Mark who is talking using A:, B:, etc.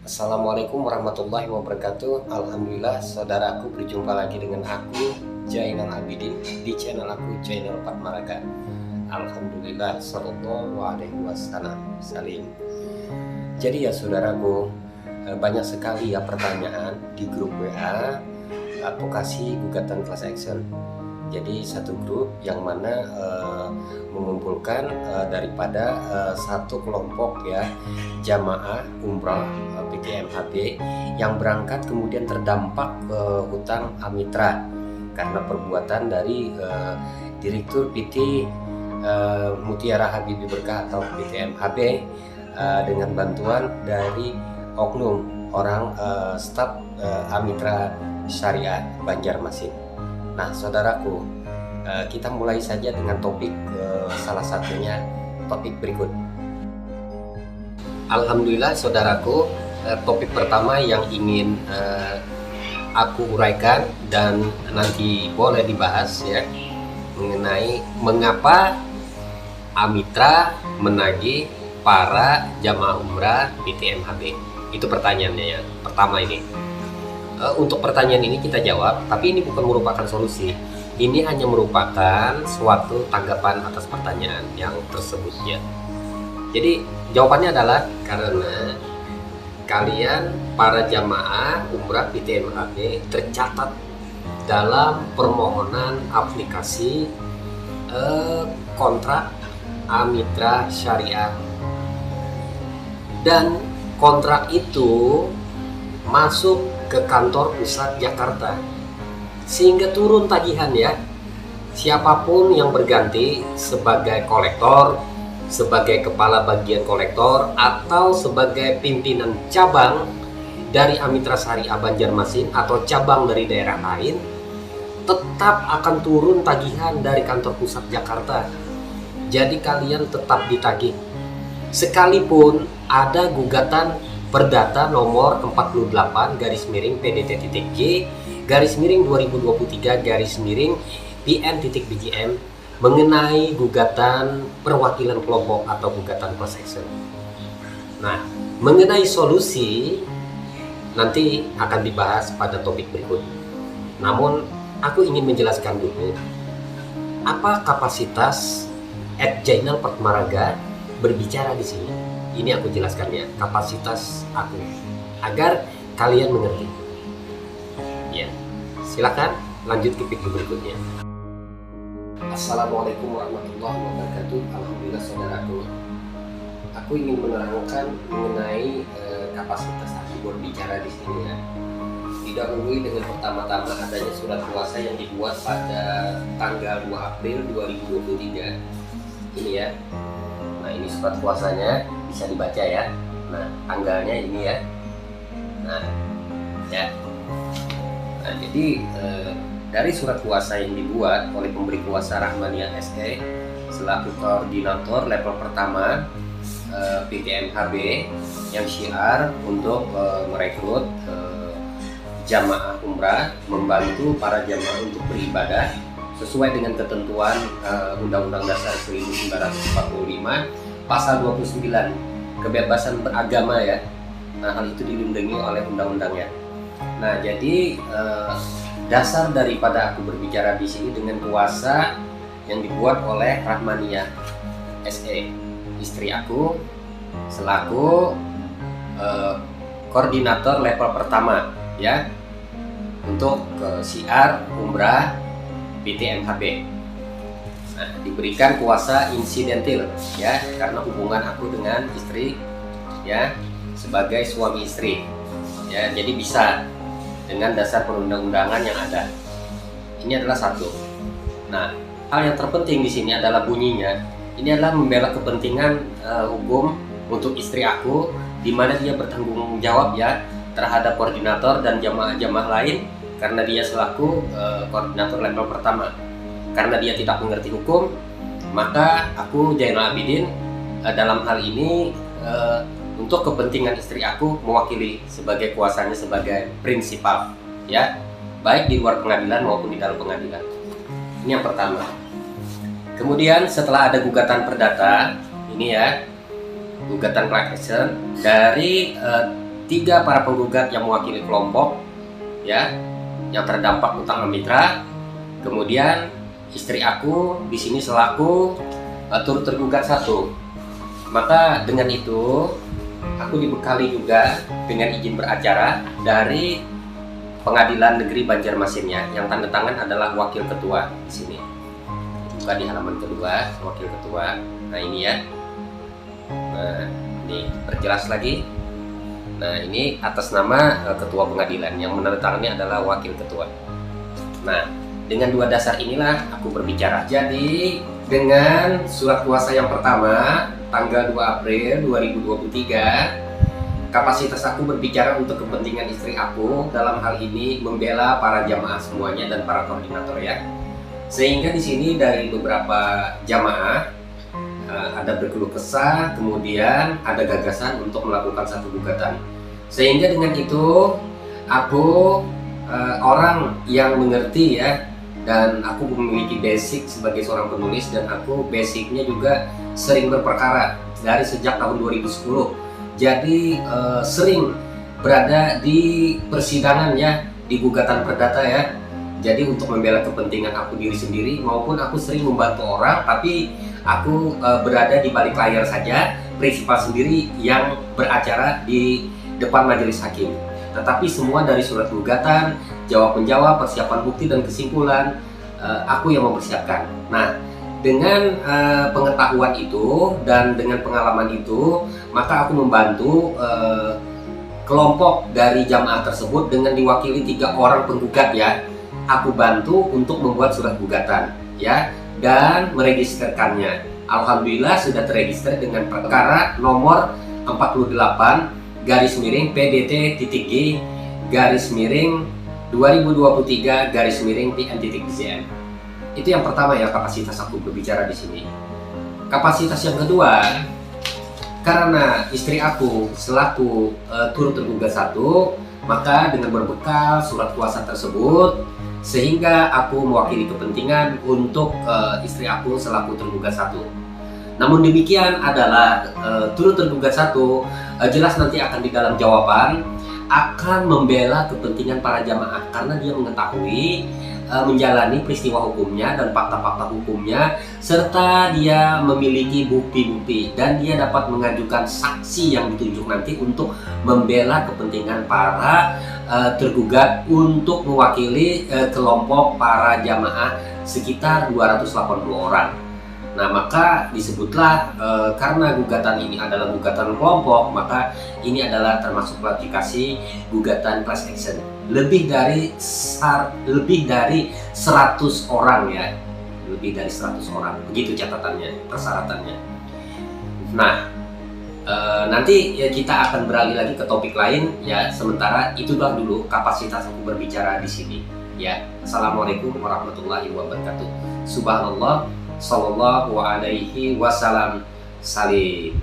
A: Assalamualaikum warahmatullahi wabarakatuh. Alhamdulillah saudaraku berjumpa lagi dengan aku Jainal Abidin di channel aku Channel Patmaraga. Alhamdulillah sallallahu alaihi wasallam salim. Jadi ya saudaraku, banyak sekali ya pertanyaan di grup WA advokasi gugatan class action. Jadi satu grup yang mana mengumpulkan daripada satu kelompok ya jamaah umrah PTMHB yang berangkat kemudian terdampak hutang Amitra karena perbuatan dari Direktur PT Mutiara Habibie Berkah atau PTMHB dengan bantuan dari oknum orang staf Amitra Syariah Banjarmasin. Nah saudaraku, kita mulai saja dengan topik salah satunya topik berikut. Alhamdulillah saudaraku, topik pertama yang ingin aku uraikan dan nanti boleh dibahas ya, mengenai mengapa Amitra menagih para jamaah umrah PTMHB. Itu pertanyaannya ya, pertama ini. Untuk pertanyaan ini kita jawab, tapi ini bukan merupakan solusi. Ini hanya merupakan suatu tanggapan atas pertanyaan yang tersebutnya. Jadi jawabannya adalah karena kalian para jamaah umrah PTMHB tercatat dalam permohonan aplikasi kontrak Amitra Syariah, dan kontrak itu masuk ke kantor pusat Jakarta sehingga turun tagihan ya. Siapapun yang berganti sebagai kolektor, sebagai kepala bagian kolektor, atau sebagai pimpinan cabang dari Amitra Syariah Banjarmasin atau cabang dari daerah lain, tetap akan turun tagihan dari kantor pusat Jakarta. Jadi kalian tetap ditagih sekalipun ada gugatan Perdata nomor 48 /PDT.G /2023 PN.BGM mengenai gugatan perwakilan kelompok atau gugatan class action. Nah, mengenai solusi nanti akan dibahas pada topik berikut. Namun, aku ingin menjelaskan dulu apa kapasitas Jainal Patmaraga berbicara di sini. Ini aku jelaskan ya, kapasitas aku agar kalian mengerti. Ya, silakan lanjut ke video berikutnya. Assalamualaikum warahmatullahi wabarakatuh. Alhamdulillah saudaraku, aku ingin menerangkan mengenai kapasitas aku berbicara di sini ya. Didahului dengan pertama-tama adanya surat kuasa yang dibuat pada tanggal 2 April 2023. Ini ya. Nah, ini surat kuasanya, bisa dibaca ya. Nah, tanggalnya ini ya. Nah, ya. Nah, jadi dari surat kuasa yang dibuat oleh pemberi kuasa Rahmaniyah SE selaku koordinator level pertama PTMHB yang syiar untuk merekrut jamaah umrah, membantu para jamaah untuk beribadah sesuai dengan ketentuan Undang-Undang Dasar 1945 pasal 29, kebebasan beragama ya. Nah, hal itu dilindungi oleh undang-undangnya. Nah, jadi dasar daripada aku berbicara di sini dengan kuasa yang dibuat oleh Rahmaniyah SE, istri aku, selaku koordinator level pertama ya untuk syiar umrah PTMHB. Nah, diberikan kuasa insidentil ya, karena hubungan aku dengan istri ya sebagai suami istri ya, jadi bisa dengan dasar perundang-undangan yang ada. Ini adalah satu. Nah, hal yang terpenting di sini adalah bunyinya. Ini adalah membela kepentingan hukum untuk istri aku, di mana dia bertanggung jawab ya terhadap koordinator dan jamaah-jamaah lain, karena dia selaku koordinator level pertama. Karena dia tidak mengerti hukum, maka aku Jainal Abidin dalam hal ini untuk kepentingan istri aku mewakili sebagai kuasanya sebagai prinsipal ya, baik di luar pengadilan maupun di dalam pengadilan. Ini yang pertama. Kemudian setelah ada gugatan perdata ini ya, gugatan class action dari 3 para penggugat yang mewakili kelompok ya yang terdampak utang mitra. Kemudian istri aku di sini selaku turut tergugat 1. Maka dengan itu aku dibekali juga dengan izin beracara dari Pengadilan Negeri Banjarmasinnya yang tanda tangan adalah wakil ketua di sini. Buka di halaman kedua, wakil ketua. Nah ini ya. Nah ini perjelas lagi. Nah ini atas nama ketua pengadilan, yang menandatangani adalah wakil ketua. Nah dengan 2 dasar inilah aku berbicara. Jadi dengan surat kuasa yang pertama tanggal 2 April 2023, kapasitas aku berbicara untuk kepentingan istri aku, dalam hal ini membela para jamaah semuanya dan para koordinator ya. Sehingga di sini dari beberapa jamaah ada berkeluh kesah, kemudian ada gagasan untuk melakukan satu gugatan. Sehingga dengan itu aku orang yang mengerti ya, dan aku memiliki basic sebagai seorang penulis, dan aku basicnya juga sering berperkara dari sejak tahun 2010. Jadi sering berada di persidangan ya, di gugatan perdata ya. Jadi untuk membela kepentingan aku diri sendiri, maupun aku sering membantu orang, tapi aku berada di balik layar saja, prinsipal sendiri yang beracara di depan majelis hakim. Tetapi semua dari surat gugatan, jawab-menjawab, persiapan bukti dan kesimpulan, aku yang mempersiapkan. Nah, dengan pengetahuan itu dan dengan pengalaman itu, maka aku membantu kelompok dari jamaah tersebut dengan diwakili 3 orang penggugat ya. Aku bantu untuk membuat surat gugatan ya, dan meregisterkannya. Alhamdulillah sudah terregister dengan perkara nomor 48 garis miring PDT.G garis miring 2023 garis miring PN.BZN. Itu yang pertama ya, kapasitas aku berbicara di sini. Kapasitas yang kedua, karena istri aku selaku turut tergugat 1, maka dengan berbekal surat kuasa tersebut, sehingga aku mewakili kepentingan untuk istri aku selaku tergugat 1. Namun demikian adalah turut tergugat 1 jelas nanti akan di dalam jawaban akan membela kepentingan para jamaah, karena dia mengetahui menjalani peristiwa hukumnya dan fakta-fakta hukumnya, serta dia memiliki bukti-bukti dan dia dapat mengajukan saksi yang ditunjuk nanti untuk membela kepentingan para tergugat untuk mewakili kelompok para jamaah sekitar 280 orang. Nah maka disebutlah karena gugatan ini adalah gugatan kelompok, maka ini adalah termasuk klasifikasi gugatan class action. Lebih dari 100 orang ya, lebih dari 100 orang, begitu catatannya, persyaratannya. Nah nanti ya kita akan beralih lagi ke topik lain ya. Sementara itulah dulu kapasitas aku berbicara di sini ya. Assalamualaikum warahmatullahi wabarakatuh. Subhanallah, sallallahu alaihi wasallam, salim.